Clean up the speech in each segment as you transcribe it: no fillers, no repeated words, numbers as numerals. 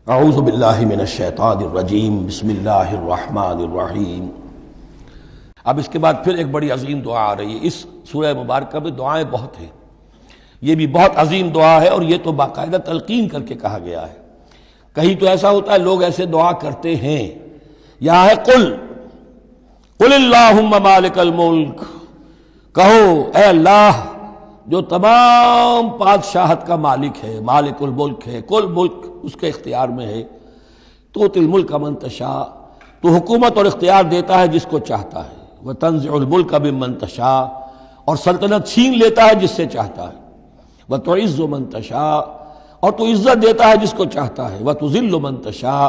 اعوذ باللہ من الشیطان الرجیم بسم اللہ الرحمن الرحیم۔ اب اس کے بعد پھر ایک بڑی عظیم دعا آ رہی ہے۔ اس سورہ مبارکہ میں دعائیں بہت ہیں، یہ بھی بہت عظیم دعا ہے، اور یہ تو باقاعدہ تلقین کر کے کہا گیا ہے۔ کہیں تو ایسا ہوتا ہے لوگ ایسے دعا کرتے ہیں، یہاں ہے قل اللہم مالک الملک، کہو اے اللہ جو تمام بادشاہت کا مالک ہے، مالک الملک ہے، کل ملک اس کے اختیار میں ہے، تؤتی الملک من تشاء، تو حکومت اور اختیار دیتا ہے جس کو چاہتا ہے، وتنزع الملک ممن تشاء، اور سلطنت چھین لیتا ہے جس سے چاہتا ہے، وتعز من تشاء، اور تو عزت دیتا ہے جس کو چاہتا ہے، وتذل من تشاء،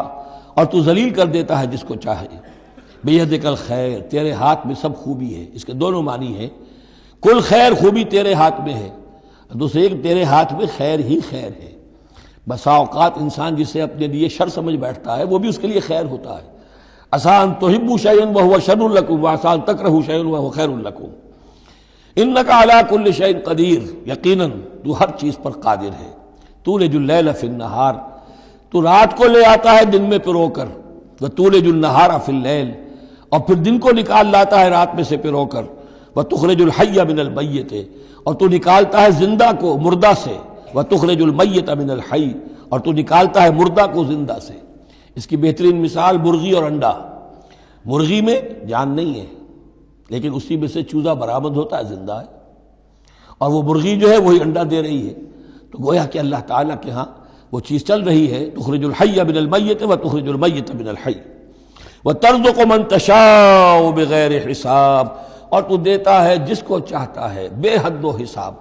اور تو ذلیل کر دیتا ہے جس کو چاہے، بیدک الخیر، تیرے ہاتھ میں سب خوبی ہے۔ اس کے دونوں معنی ہیں، کل خیر، خوبی تیرے ہاتھ میں ہے، دوسرے تیرے ہاتھ میں خیر ہی خیر ہے۔ بسا اوقات انسان جسے اپنے لیے شر سمجھ بیٹھتا ہے وہ بھی اس کے لیے خیر ہوتا ہے۔ عسیٰ ان تحبوا شیئا وہو شر لکم وعسیٰ ان تکرہوا شیئا وہو خیر لکم، انک علی کل شیء قدیر، یقیناً تو ہر چیز پر قادر ہے۔ تولج اللیل فی النہار، تو رات کو لے آتا ہے دن میں پرو کر، وتولج النہار فی اللیل، اور پھر دن کو نکال لاتا ہے رات میں سے پرو کر، وتخرج الحی من المیت، اور تو نکالتا ہے زندہ کو مردہ سے، وتخرج المیت من الحی، اور تو نکالتا ہے مردہ کو زندہ سے۔ اس کی بہترین مثال مرغی اور انڈا۔ مرغی میں جان نہیں ہے لیکن اسی میں سے چوزہ برآمد ہوتا ہے، زندہ ہے، اور وہ مرغی جو ہے وہی انڈا دے رہی ہے۔ تو گویا کہ اللہ تعالیٰ کے ہاں وہ چیز چل رہی ہے، تخرج الحی من المیت وتخرج المیت من الحی، وترزق من تشاء بغیر حساب، اور تو دیتا ہے جس کو چاہتا ہے بے حد و حساب۔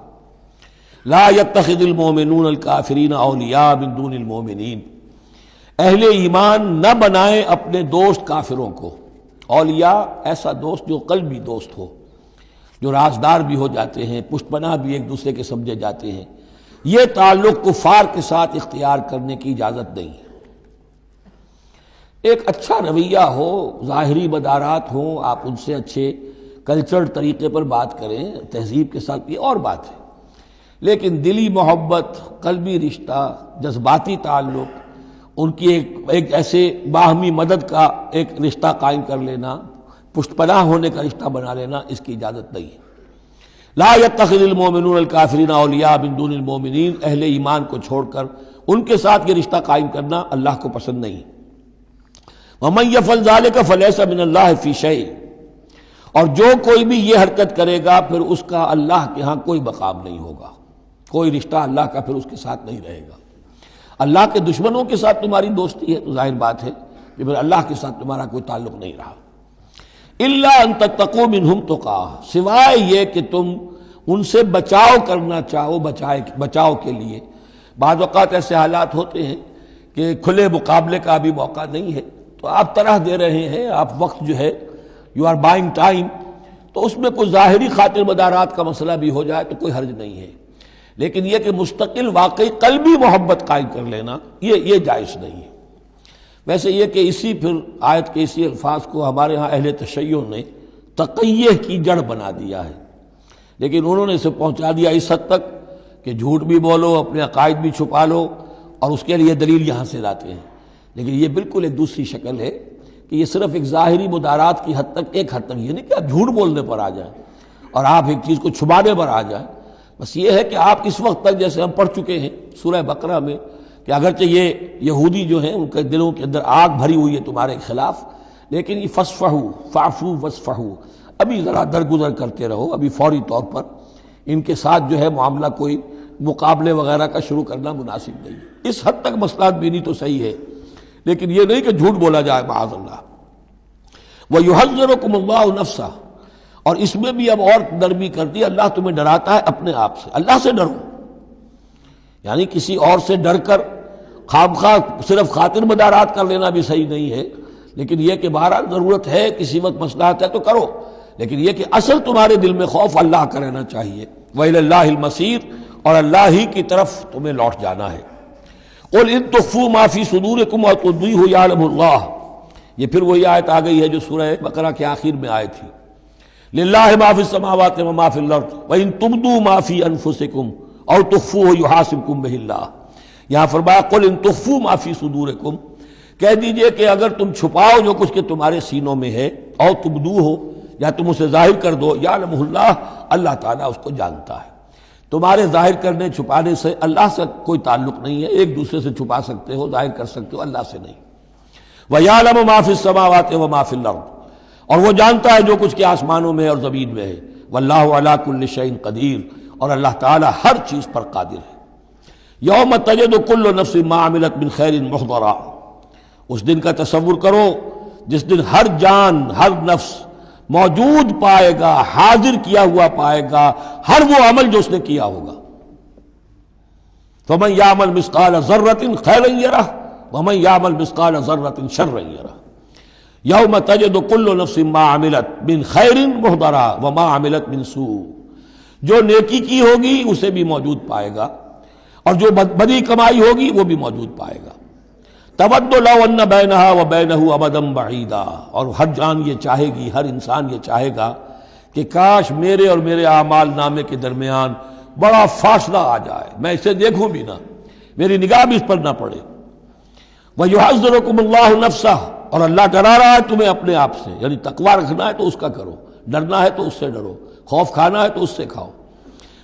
لا يتخذ المؤمنون الکافرین اولیاء من دون المؤمنین، اہل ایمان نہ بنائیں اپنے دوست کافروں کو اولیاء، ایسا دوست جو قلبی دوست ہو، جو رازدار بھی ہو جاتے ہیں، پشت پناہ بھی ایک دوسرے کے سمجھے جاتے ہیں۔ یہ تعلق کفار کے ساتھ اختیار کرنے کی اجازت نہیں ہے۔ ایک اچھا رویہ ہو، ظاہری مدارات ہوں، آپ ان سے اچھے کلچرڈ طریقے پر بات کریں، تہذیب کے ساتھ، یہ اور بات ہے، لیکن دلی محبت، قلبی رشتہ، جذباتی تعلق، ان کی ایک ایسے باہمی مدد کا ایک رشتہ قائم کر لینا، پشت پناہ ہونے کا رشتہ بنا لینا، اس کی اجازت نہیں ہے۔ لا يتخذ المؤمنون الکافرین اولیاء من دون المؤمنین، اہل ایمان کو چھوڑ کر ان کے ساتھ یہ رشتہ قائم کرنا اللہ کو پسند نہیں۔ ومن یفعل ذلک فلیس من اللہ فی شیء، اور جو کوئی بھی یہ حرکت کرے گا پھر اس کا اللہ کے ہاں کوئی مقام نہیں ہوگا، کوئی رشتہ اللہ کا پھر اس کے ساتھ نہیں رہے گا۔ اللہ کے دشمنوں کے ساتھ تمہاری دوستی ہے تو ظاہر بات ہے کہ پھر اللہ کے ساتھ تمہارا کوئی تعلق نہیں رہا۔ الا ان تتقوا منہم تقاہ، سوائے یہ کہ تم ان سے بچاؤ کرنا چاہو، بچاؤ کے لیے۔ بعض اوقات ایسے حالات ہوتے ہیں کہ کھلے مقابلے کا بھی موقع نہیں ہے، تو آپ طرح دے رہے ہیں، آپ وقت جو ہے یو آر بائنگ ٹائم، تو اس میں کوئی ظاہری خاطر مدارات کا مسئلہ بھی ہو جائے تو کوئی حرج نہیں ہے، لیکن یہ کہ مستقل واقعی قلبی محبت قائم کر لینا یہ جائز نہیں ہے۔ ویسے یہ کہ اسی پھر آیت کے اسی الفاظ کو ہمارے ہاں اہل تشیع نے تقیہ کی جڑ بنا دیا ہے، لیکن انہوں نے اسے پہنچا دیا اس حد تک کہ جھوٹ بھی بولو، اپنے عقائد بھی چھپا لو، اور اس کے لیے دلیل یہاں سے لاتے ہیں۔ لیکن یہ بالکل ایک دوسری شکل ہے کہ یہ صرف ایک ظاہری مدارات کی حد تک، ایک حد تک، یہ نہیں کہ آپ جھوٹ بولنے پر آ جائیں اور آپ ایک چیز کو چھپانے پر آ جائیں، بس یہ ہے کہ آپ اس وقت تک، جیسے ہم پڑھ چکے ہیں سورہ بقرہ میں، کہ اگرچہ یہ یہودی جو ہیں ان کے دلوں کے اندر آگ بھری ہوئی ہے تمہارے خلاف، لیکن یہ فاصفحوا فاعفوا واصفحوا، ابھی ذرا درگزر کرتے رہو، ابھی فوری طور پر ان کے ساتھ جو ہے معاملہ کوئی مقابلے وغیرہ کا شروع کرنا مناسب نہیں۔ اس حد تک مصلحت بینی تو صحیح ہے، لیکن یہ نہیں کہ جھوٹ بولا جائے معاذ اللہ۔ وَيُحَذِّرُكُمُ اللَّهُ نَفْسَهُ، اور اس میں بھی اب اور نرمی کر دی، اللہ تمہیں ڈراتا ہے اپنے آپ سے، اللہ سے ڈرو، یعنی کسی اور سے ڈر کر خواہ صرف خاطر مدارات کر لینا بھی صحیح نہیں ہے، لیکن یہ کہ بہرحال ضرورت ہے، کسی وقت مصلحت ہے تو کرو، لیکن یہ کہ اصل تمہارے دل میں خوف اللہ کا رہنا چاہیے۔ وَإِلَى اللَّهِ الْمَصِيرُ، اور اللہ ہی کی طرف تمہیں لوٹ جانا ہے۔ قُلْ إِن تُخْفُوا مَا فِي صُدُورِكُمْ وَتُبْدُوهُ يَعْلَمُهُ اللَّهُ، یہ پھر وہی آیت آ گئی ہے جو سورہ بقرہ کے آخر میں آئی تھی، لِلَّهِ مَا فِي السَّمَاوَاتِ وَمَا فِي الْأَرْضِ وَإِن تُبْدُوا مَا فِي أَنفُسِكُمْ أَوْ تُخْفُوهُ يُحَاسِبْكُم بِهِ اللَّهُ، یہاں فرمایا قل ان تخفوا ما فی صدورکم، کہہ دیجئے کہ اگر تم چھپاؤ جو کچھ کہ تمہارے سینوں میں ہے، اور تبدو ہو یا تم اسے ظاہر کر دو، یعلمہ اللہ، اللہ تعالیٰ اس کو جانتا ہے۔ تمہارے ظاہر کرنے چھپانے سے اللہ سے کوئی تعلق نہیں ہے، ایک دوسرے سے چھپا سکتے ہو، ظاہر کر سکتے ہو، اللہ سے نہیں۔ وَيَعْلَمُ مَا فِي السَّمَاوَاتِ وَمَا فِي الْأَرْضِ، اور وہ جانتا ہے جو کچھ کہ آسمانوں میں اور زمین میں ہے۔ وَاللَّهُ عَلَىٰ كُلِّ شَيْءٍ قدیر، اور اللہ تعالیٰ ہر چیز پر قادر ہے۔ یوم تجد کل نفس ما عملت من خیر محضرا، اس دن کا تصور کرو جس دن ہر جان، ہر نفس موجود پائے گا، حاضر کیا ہوا پائے گا ہر وہ عمل جو اس نے کیا ہوگا۔ فمن یعمل مثقال ذرۃ خیرا یرہ ومن یعمل مثقال ذرۃ شرا یرہ۔ یوم تجد کل نفس ما عملت من خیر محضرا وما عملت من سوء، جو نیکی کی ہوگی اسے بھی موجود پائے گا، اور جو بدی کمائی ہوگی وہ بھی موجود پائے گا۔ تود لو ان بینہا وبینہ امدا بعیدا، اور ہر جان یہ چاہے گی، ہر انسان یہ چاہے گا کہ کاش میرے اور میرے اعمال نامے کے درمیان بڑا فاصلہ آ جائے، میں اسے دیکھوں بھی نہ، میری نگاہ بھی اس پر نہ پڑے۔ وَيُحَذِّرُكُمُ اللَّهُ نَفْسَهُ، اور اللہ ڈرا رہا ہے تمہیں اپنے آپ سے، یعنی تقویٰ رکھنا ہے تو اس کا کرو، ڈرنا ہے تو اس سے ڈرو، خوف کھانا ہے تو اس سے کھاؤ۔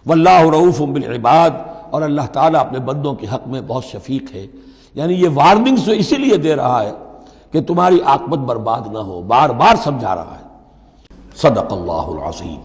واللہ رؤوف بالعباد، اور اللہ تعالیٰ اپنے بندوں کے حق میں بہت شفیق ہے، یعنی یہ وارننگز تو اسی لیے دے رہا ہے کہ تمہاری عاقبت برباد نہ ہو، بار بار سمجھا رہا ہے۔ صدق اللہ العظیم۔